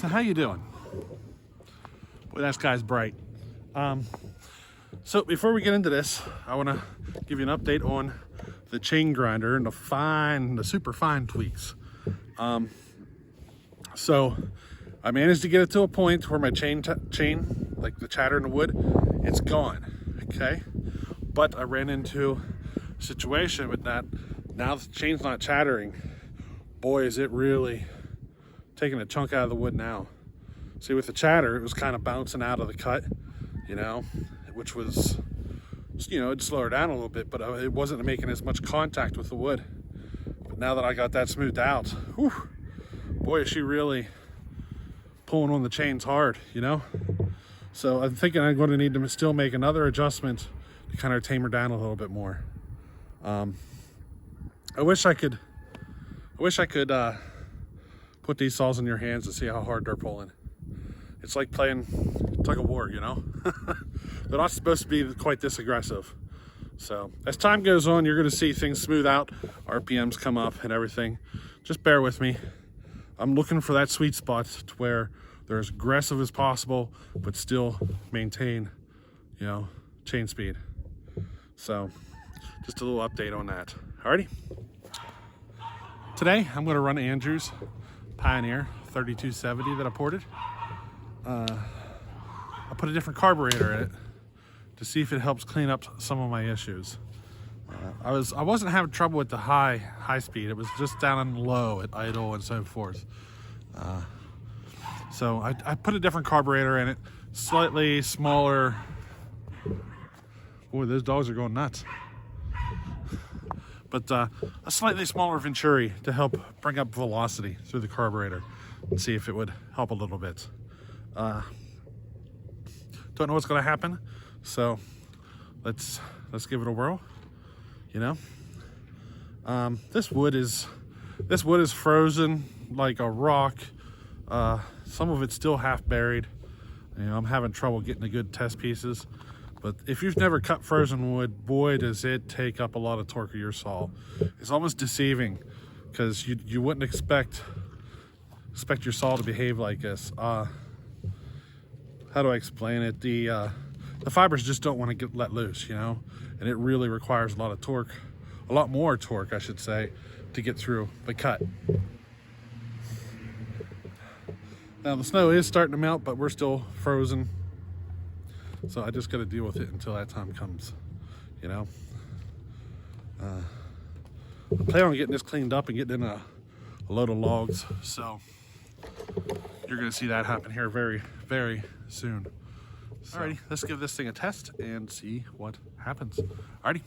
So how you doing? Boy, that guy's bright. So before we get into this, I want to give you an update on the chain grinder and the super fine tweaks. So I managed to get it to a point where my chain, like the chatter in the wood, it's gone, okay? But I ran into a situation with that. Now the chain's not chattering. Boy, is it really taking a chunk out of the wood now. See, with the chatter, it was kind of bouncing out of the cut, you know, which was, you know, it'd slow her down a little bit, but it wasn't making as much contact with the wood. But now that I got that smoothed out, whew, boy, is she really pulling on the chains hard, you know? So I'm thinking I'm going to need to still make another adjustment to kind of tame her down a little bit more. I wish I could put these saws in your hands and see how hard they're pulling. It's like playing tug of war, you know? They're not supposed to be quite this aggressive. So as time goes on, you're gonna see things smooth out, RPMs come up and everything. Just bear with me. I'm looking for that sweet spot to where they're as aggressive as possible, but still maintain, you know, chain speed. So just a little update on that. Alrighty. Today, I'm gonna run Andrew's Pioneer 3270 that I ported. I put a different carburetor in it to see if it helps clean up some of my issues. I wasn't having trouble with the high speed. It was just down and low at idle and so forth. So I put a different carburetor in it, slightly smaller. Boy, those dogs are going nuts. But a slightly smaller Venturi to help bring up velocity through the carburetor and see if it would help a little bit. Don't know what's going to happen, so let's give it a whirl. You know, this wood is frozen like a rock. Some of it's still half buried. You know, I'm having trouble getting the good test pieces. But if you've never cut frozen wood, boy, does it take up a lot of torque of your saw. It's almost deceiving because you wouldn't expect your saw to behave like this. How do I explain it? The fibers just don't want to get let loose, you know, and it really requires a lot of torque, a lot more torque, I should say, to get through the cut. Now the snow is starting to melt, but we're still frozen. So I just got to deal with it until that time comes, you know. I plan on getting this cleaned up and getting in a load of logs. So you're going to see that happen here very, very soon. So, alrighty, let's give this thing a test and see what happens. Alrighty.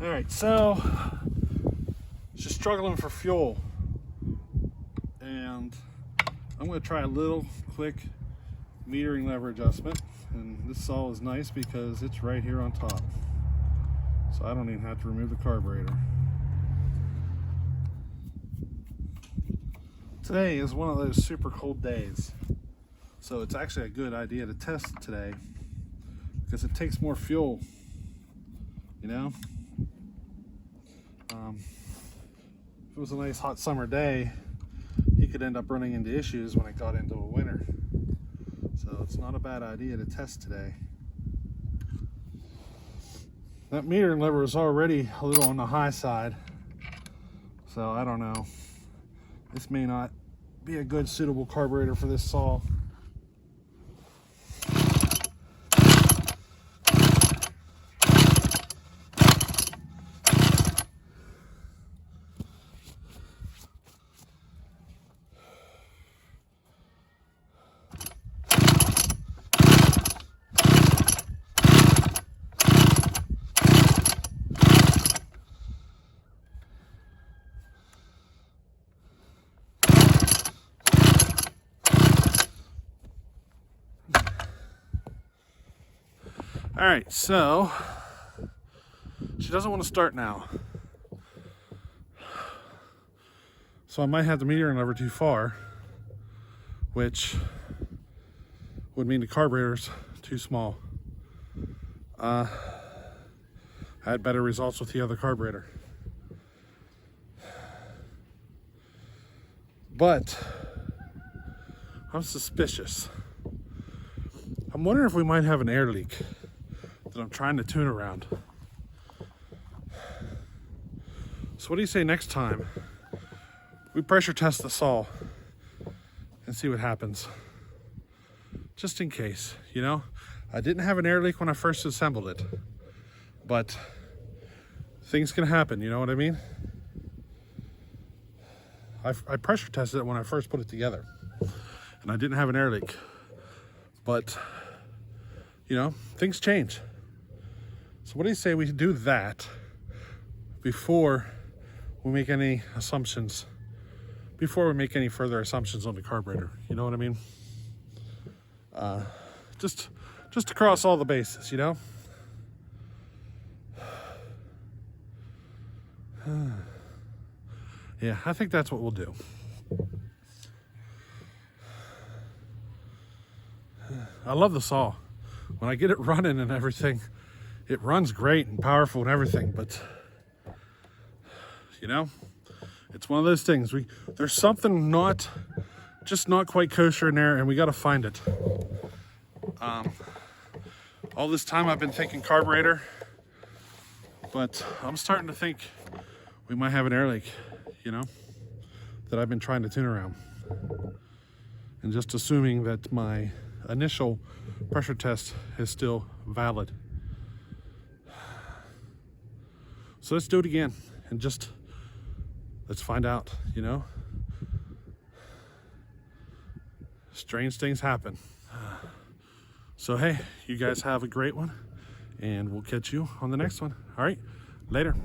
Alright, so just struggling for fuel, and I'm going to try a little quick metering lever adjustment. And this saw is nice because it's right here on top, so I don't even have to remove the carburetor. Today is one of those super cold days, so it's actually a good idea to test today because it takes more fuel, you know. If it was a nice hot summer day, he could end up running into issues when it got into a winter. So it's not a bad idea to test today. That metering lever is already a little on the high side, so I don't know. This may not be a good suitable carburetor for this saw. All right, so she doesn't want to start now. So I might have the metering lever too far, which would mean the carburetor's too small. I I had better results with the other carburetor. But I'm suspicious. I'm wondering if we might have an air leak that I'm trying to tune around. So what do you say next time we pressure test the saw and see what happens? Just in case, you know? I didn't have an air leak when I first assembled it, but things can happen, you know what I mean? I pressure tested it when I first put it together, and I didn't have an air leak. But, you know, things change. So what do you say we do that before we make any assumptions, before we make any further assumptions on the carburetor? You know what I mean? Just to cross all the bases, you know? Yeah, I think that's what we'll do. I love the saw. When I get it running and everything, it runs great and powerful and everything, but you know, it's one of those things. There's something not quite kosher in there, and we got to find it. All this time I've been thinking carburetor, but I'm starting to think we might have an air leak, you know, that I've been trying to tune around. And just assuming that my initial pressure test is still valid. So let's do it again and just let's find out, you know. Strange things happen. So hey, you guys have a great one, and we'll catch you on the next one. All right, later.